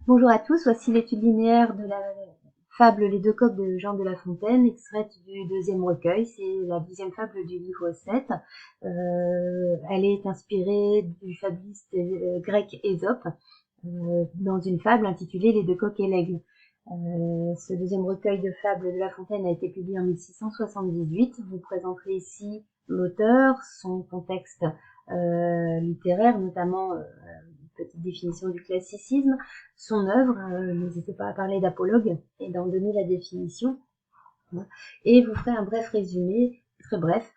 Bonjour à tous, voici l'étude linéaire de la fable Les deux coqs de Jean de La Fontaine, extraite du deuxième recueil. C'est la deuxième fable du livre 7. Elle est inspirée du fabuliste grec Ésope, dans une fable intitulée Les deux coqs et l'aigle. Ce deuxième recueil de fables de La Fontaine a été publié en 1678. Vous présenterez ici l'auteur, son contexte littéraire, notamment une petite définition du classicisme, son œuvre, n'hésitez pas à parler d'apologue et d'en donner la définition, et vous ferez un bref résumé, très bref,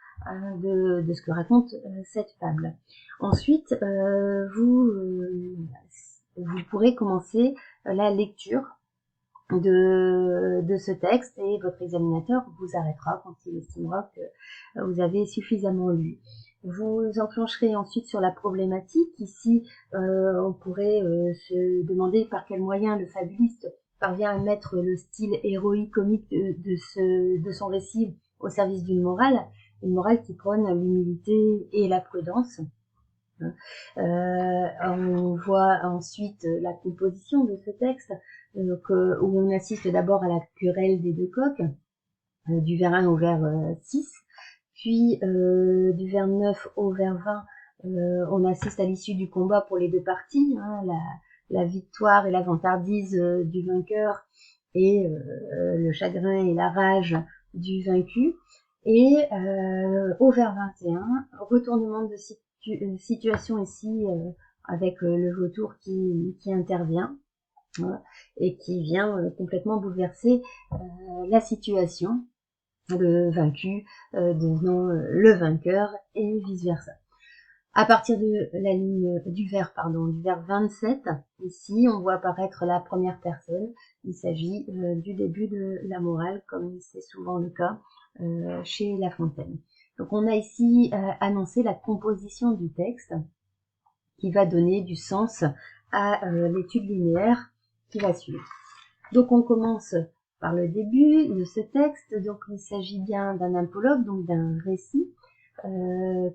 de ce que raconte cette fable. Ensuite, vous pourrez commencer la lecture de ce texte et votre examinateur vous arrêtera quand il estimera que vous avez suffisamment lu. Vous enclencherez ensuite sur la problématique. Ici, on pourrait se demander par quel moyen le fabuliste parvient à mettre le style héroïque comique de son récit au service d'une morale qui prône l'humilité et la prudence. On voit ensuite la composition de ce texte, où on assiste d'abord à la querelle des deux coqs, du vers 1 au vers 6, puis du vers 9 au vers 20, on assiste à l'issue du combat pour les deux parties, la victoire et la vantardise du vainqueur, et le chagrin et la rage du vaincu. Et au vers 21, retournement de situation ici avec le vautour qui intervient et qui vient complètement bouleverser la situation, le vaincu devenant le vainqueur et vice versa. À partir de la ligne du vers 27, ici on voit apparaître la première personne. Il s'agit du début de la morale, comme c'est souvent le cas chez La Fontaine. Donc on a ici annoncé la composition du texte qui va donner du sens à l'étude linéaire qui va suivre. Donc on commence par le début de ce texte. Donc il s'agit bien d'un apologue, donc d'un récit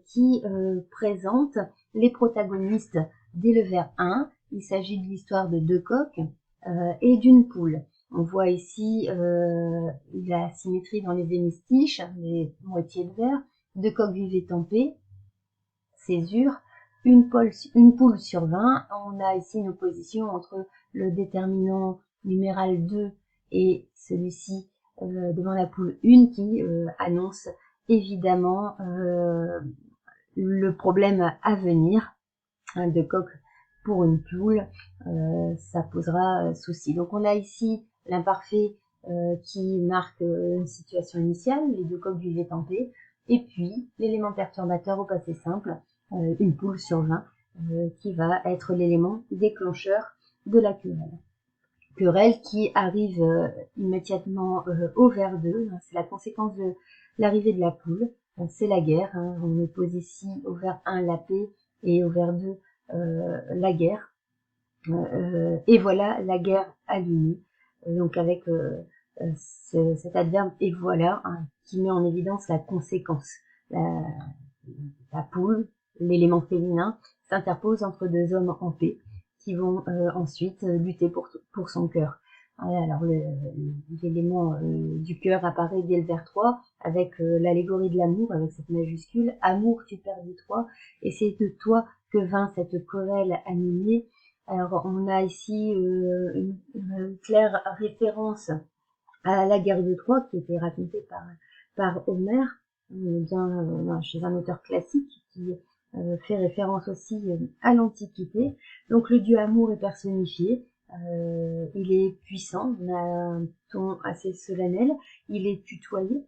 qui présente les protagonistes dès le vers 1. Il s'agit de l'histoire de deux coqs et d'une poule. On voit ici la symétrie dans les hémistiches, les moitiés de vers, deux coqs vivent et tempés, césure, une poule sur 20. On a ici une opposition entre le déterminant numéral 2 et celui-ci devant la poule 1 qui annonce évidemment le problème à venir. Deux coqs pour une poule, ça posera souci. Donc on a ici l'imparfait qui marque une situation initiale, les deux coqs vivaient en paix, et puis l'élément perturbateur au passé simple, une poule sur 20, qui va être l'élément déclencheur de la querelle. Querelle qui arrive immédiatement au vers 2, c'est la conséquence de l'arrivée de la poule, c'est la guerre, on oppose ici au vers 1 la paix et au vers 2 la guerre, et voilà la guerre allumée, donc avec cet adverbe et voilà qui met en évidence la conséquence. La poule, l'élément féminin, s'interpose entre deux hommes en paix qui vont ensuite lutter pour son cœur. Alors l'élément du cœur apparaît dès le vers 3 avec l'allégorie de l'amour, avec cette majuscule. Amour, tu perdis toi, et c'est de toi que vint cette querelle animée. Alors on a ici une claire référence à la guerre de Troie qui était racontée par Homère, chez un auteur classique qui fait référence aussi à l'Antiquité. Donc le dieu amour est personnifié, il est puissant, on a un ton assez solennel, il est tutoyé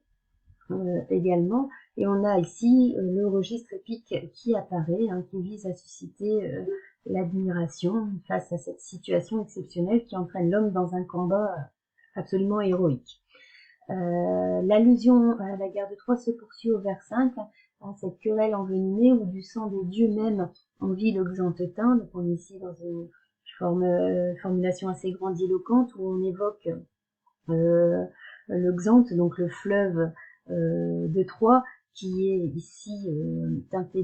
également, et on a ici le registre épique qui apparaît, qui vise à susciter l'admiration face à cette situation exceptionnelle qui entraîne l'homme dans un combat absolument héroïque. L'allusion à la guerre de Troie se poursuit au vers 5, cette querelle envenimée où du sang des dieux même on vit le Xanthetain. Donc on est ici dans une formulation assez grandiloquente où on évoque le Xanthe, donc le fleuve de Troie, qui est ici teinté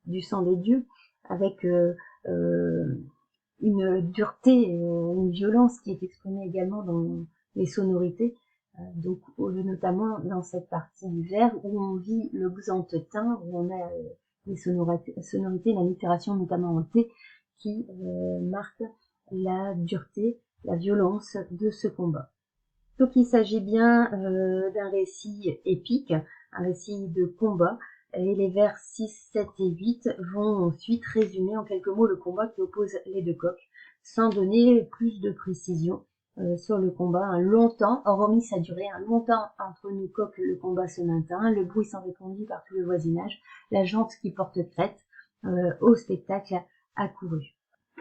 du sang des dieux, avec une dureté, une violence qui est exprimée également dans les sonorités, donc notamment dans cette partie du vers où on vit le xanthetin, où on a les sonorités, l'allitération notamment en T, qui marque la dureté, la violence de ce combat. Donc il s'agit bien d'un récit épique, un récit de combat, et les vers 6, 7 et 8 vont ensuite résumer en quelques mots le combat qui oppose les deux coqs, sans donner plus de précision sur le combat. Un longtemps, hormis sa durée, un longtemps entre nous coqs, le combat se maintint, le bruit s'en répandit par tout le voisinage, la gente qui porte crête au spectacle accourut.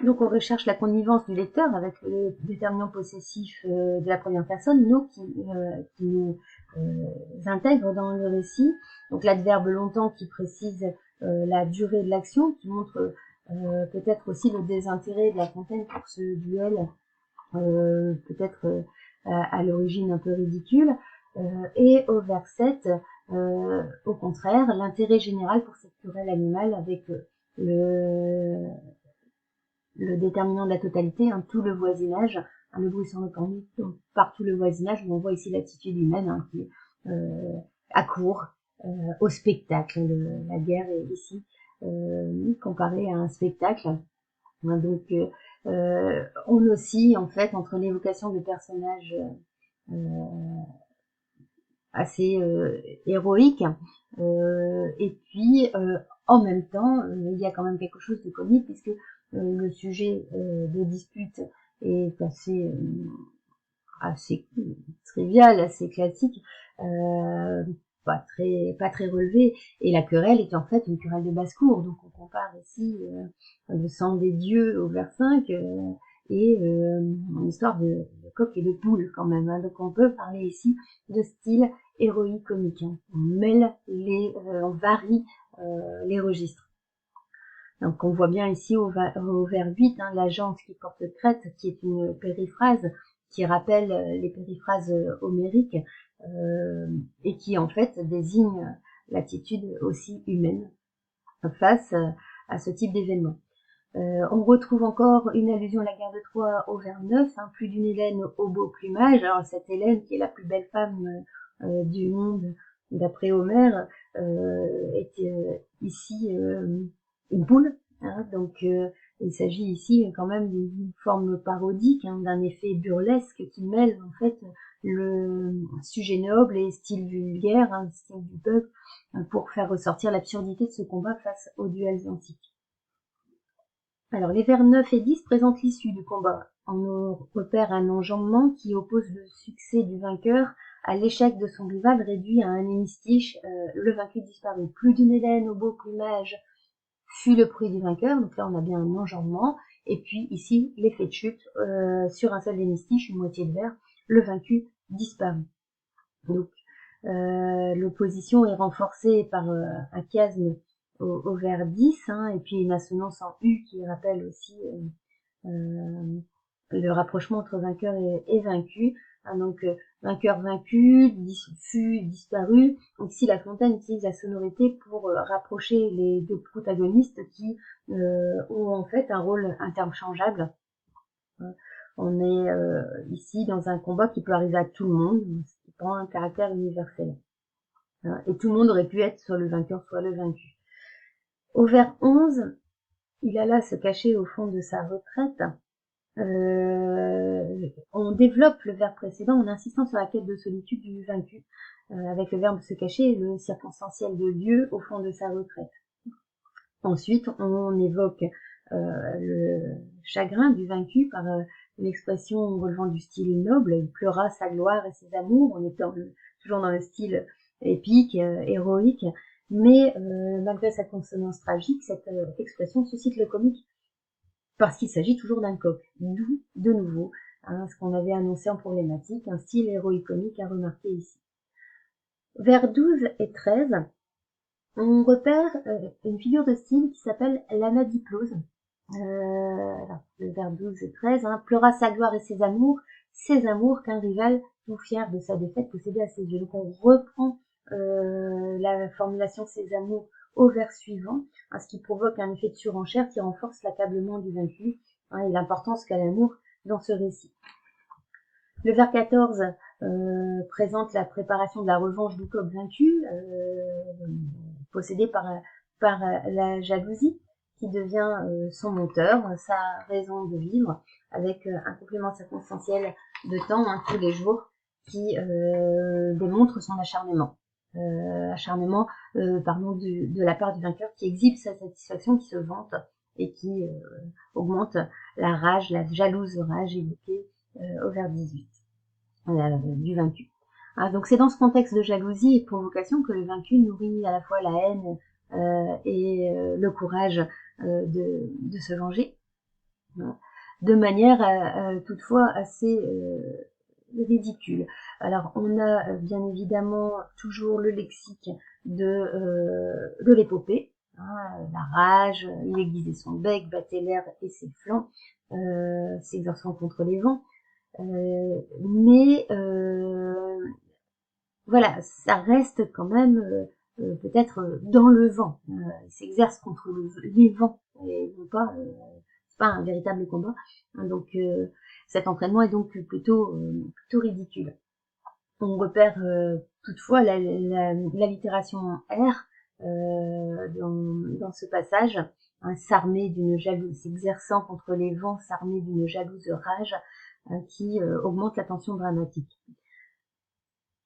Donc on recherche la connivence du lecteur avec le déterminant possessif de la première personne, nous qui nous intègre dans le récit. Donc l'adverbe longtemps qui précise la durée de l'action, qui montre peut-être aussi le désintérêt de La Fontaine pour ce duel, peut-être à l'origine un peu ridicule. Et au vers 7, au contraire, l'intérêt général pour cette querelle animale avec le déterminant de la totalité, hein, tout le voisinage, hein, le bruit s'en répandit par tout le voisinage, où on voit ici l'attitude humaine hein, qui accourt au spectacle. La guerre est ici comparée à un spectacle. Hein, donc on oscille en fait entre l'évocation de personnages assez héroïques et puis en même temps il y a quand même quelque chose de comique puisque le sujet de dispute est assez trivial, assez classique, pas très relevé, et la querelle est en fait une querelle de basse-cour, donc on compare ici le sang des dieux au vers 5 et une histoire de coq et de poule quand même, hein. Donc on peut parler ici de style héroïque comique, hein. On mêle on varie les registres. Donc on voit bien ici au vers 8, hein, la gente qui porte crête, qui est une périphrase qui rappelle les périphrases homériques et qui en fait désigne l'attitude aussi humaine face à ce type d'événement. On retrouve encore une allusion à la guerre de Troie au vers 9, hein, plus d'une Hélène au beau plumage. Alors cette Hélène qui est la plus belle femme du monde d'après Homère est ici une poule, hein, donc il s'agit ici quand même d'une forme parodique, hein, d'un effet burlesque qui mêle en fait le sujet noble et style vulgaire, hein, style du peuple, pour faire ressortir l'absurdité de ce combat face aux duels antiques. Alors les vers 9 et 10 présentent l'issue du combat. On repère un enjambement qui oppose le succès du vainqueur à l'échec de son rival réduit à un hémistiche, le vaincu disparu. Plus d'une Hélène au beau plumage fut le prix du vainqueur, donc là on a bien un enjambement, et puis ici l'effet de chute sur un seul hémistiche, une moitié de vers, le vaincu disparu. Donc l'opposition est renforcée par un chiasme au vers 10, hein, et puis une assonance en U qui rappelle aussi le rapprochement entre vainqueur et vaincu. Hein, donc vainqueur vaincu, fut disparu. Donc ici La Fontaine utilise la sonorité pour rapprocher les deux protagonistes qui ont en fait un rôle interchangeable. On est ici dans un combat qui peut arriver à tout le monde, qui prend un caractère universel. Et tout le monde aurait pu être soit le vainqueur, soit le vaincu. Au vers 11, il alla se cacher au fond de sa retraite. On développe le verbe précédent en insistant sur la quête de solitude du vaincu, avec le verbe se cacher et le circonstanciel de lieu au fond de sa retraite. Ensuite, on évoque le chagrin du vaincu par une expression relevant du style noble, il pleura sa gloire et ses amours, on est toujours dans le style épique, héroïque, mais malgré sa consonance tragique, cette expression suscite le comique, parce qu'il s'agit toujours d'un coq, d'où, de nouveau, hein, ce qu'on avait annoncé en problématique, un style héroïque comique à remarquer ici. Vers 12 et 13, on repère une figure de style qui s'appelle l'anadiplose. Le vers 12 et 13, hein, pleura sa gloire et ses amours qu'un rival, tout fier de sa défaite, possédait à ses yeux. Donc on reprend la formulation ses amours au vers suivant, hein, ce qui provoque un effet de surenchère qui renforce l'accablement du vaincu hein, et l'importance qu'a l'amour dans ce récit. Le vers 14 présente la préparation de la revanche du coq vaincu, possédé par la jalousie, qui devient son moteur, sa raison de vivre, avec un complément circonstanciel de temps, hein, tous les jours, qui démontre son acharnement. De la part du vainqueur, qui exhibe sa satisfaction, qui se vante et qui augmente la rage, la jalouse rage évoquée au vers 18 du vaincu. Ah, donc c'est dans ce contexte de jalousie et de provocation que le vaincu nourrit à la fois la haine et le courage de se venger, de manière toutefois assez ridicule. Alors on a bien évidemment toujours le lexique de l'épopée, hein, la rage, il aiguisait son bec, battait l'air et ses flancs, s'exerçant contre les vents, mais voilà, ça reste quand même peut-être dans le vent, il s'exerce contre les vents, et non pas, c'est pas un véritable combat, hein, donc cet entraînement est donc plutôt ridicule. On repère toutefois l'allitération R dans ce passage, hein, s'armer d'une jalouse, s'exerçant contre les vents, s'armer d'une jalouse rage, qui augmente la tension dramatique.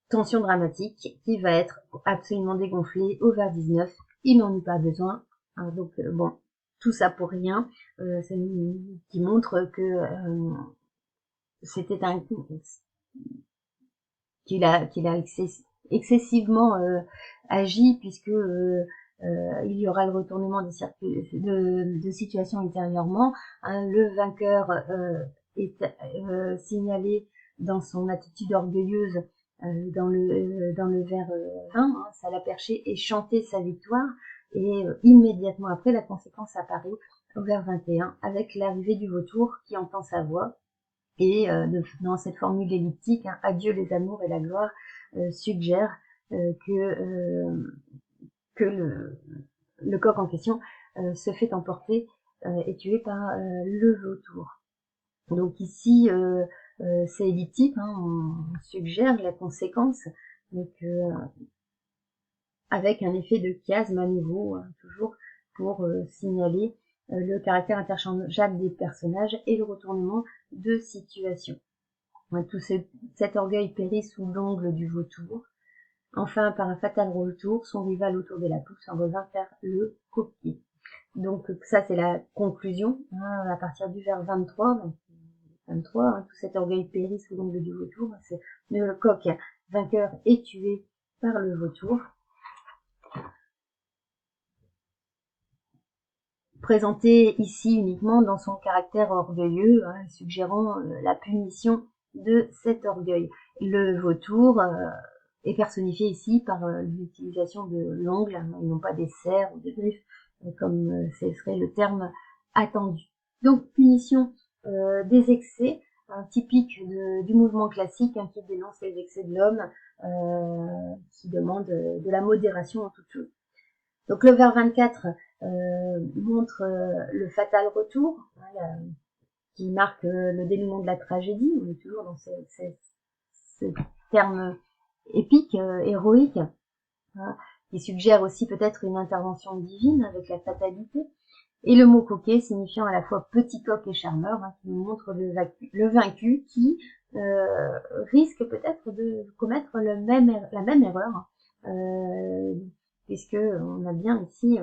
Tension dramatique qui va être absolument dégonflée au vers 19, il n'en eut pas besoin, hein, donc bon, tout ça pour rien, qui montre que c'était qu'il a excessivement agi, puisque il y aura le retournement de situation ultérieurement, hein, le vainqueur est signalé dans son attitude orgueilleuse dans le vers 20, hein, ça l'a perché et chanté sa victoire, et immédiatement après la conséquence apparaît au vers 21 avec l'arrivée du vautour qui entend sa voix. Et dans cette formule elliptique, hein, adieu les amours et la gloire, suggère que le coq en question se fait emporter et tué par le vautour. Donc ici, c'est elliptique, hein, on suggère la conséquence, donc avec un effet de chiasme à nouveau, hein, toujours pour signaler le caractère interchangeable des personnages et le retournement de situation. Tout cet orgueil périt sous l'ongle du vautour. Enfin, par un fatal retour, son rival autour de la pousse en revint faire le copier. Donc ça, c'est la conclusion, hein, à partir du vers 23. Donc, 23, hein, tout cet orgueil périt sous l'ongle du vautour. C'est le coq vainqueur est tué par le vautour. Présenté ici uniquement dans son caractère orgueilleux, hein, suggérant la punition de cet orgueil. Le vautour est personnifié ici par l'utilisation de l'ongle, hein, et non pas des serres ou des griffes, comme ce serait le terme attendu. Donc punition des excès, hein, typique du mouvement classique, hein, qui dénonce les excès de l'homme, qui demande de la modération en toute chose. Donc le vers 24 montre le fatal retour, hein, qui marque le dénouement de la tragédie. On est toujours dans ce terme épique, héroïque, hein, qui suggère aussi peut-être une intervention divine avec la fatalité. Et le mot coquet signifiant à la fois petit coq et charmeur, hein, qui nous montre le vaincu qui risque peut-être de commettre la même erreur, puisque on a bien ici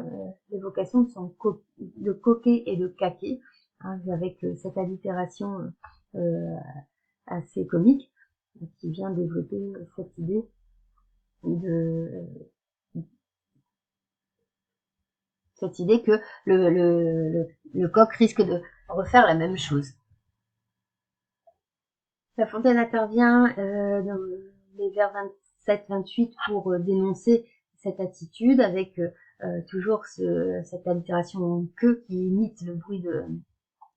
l'évocation de coquet et de caquet, hein, avec cette allitération assez comique, qui vient développer cette idée que le coq risque de refaire la même chose. La Fontaine intervient dans les vers 27-28 pour dénoncer cette attitude, avec toujours cette allitération en queue qui imite le bruit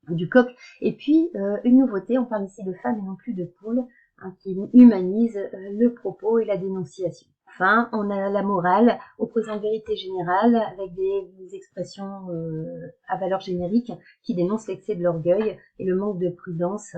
du coq. Et puis une nouveauté, on parle ici de femme et non plus de poule, hein, qui humanise le propos et la dénonciation. Enfin, on a la morale, opposant vérité générale, avec des expressions à valeur générique qui dénoncent l'excès de l'orgueil et le manque de prudence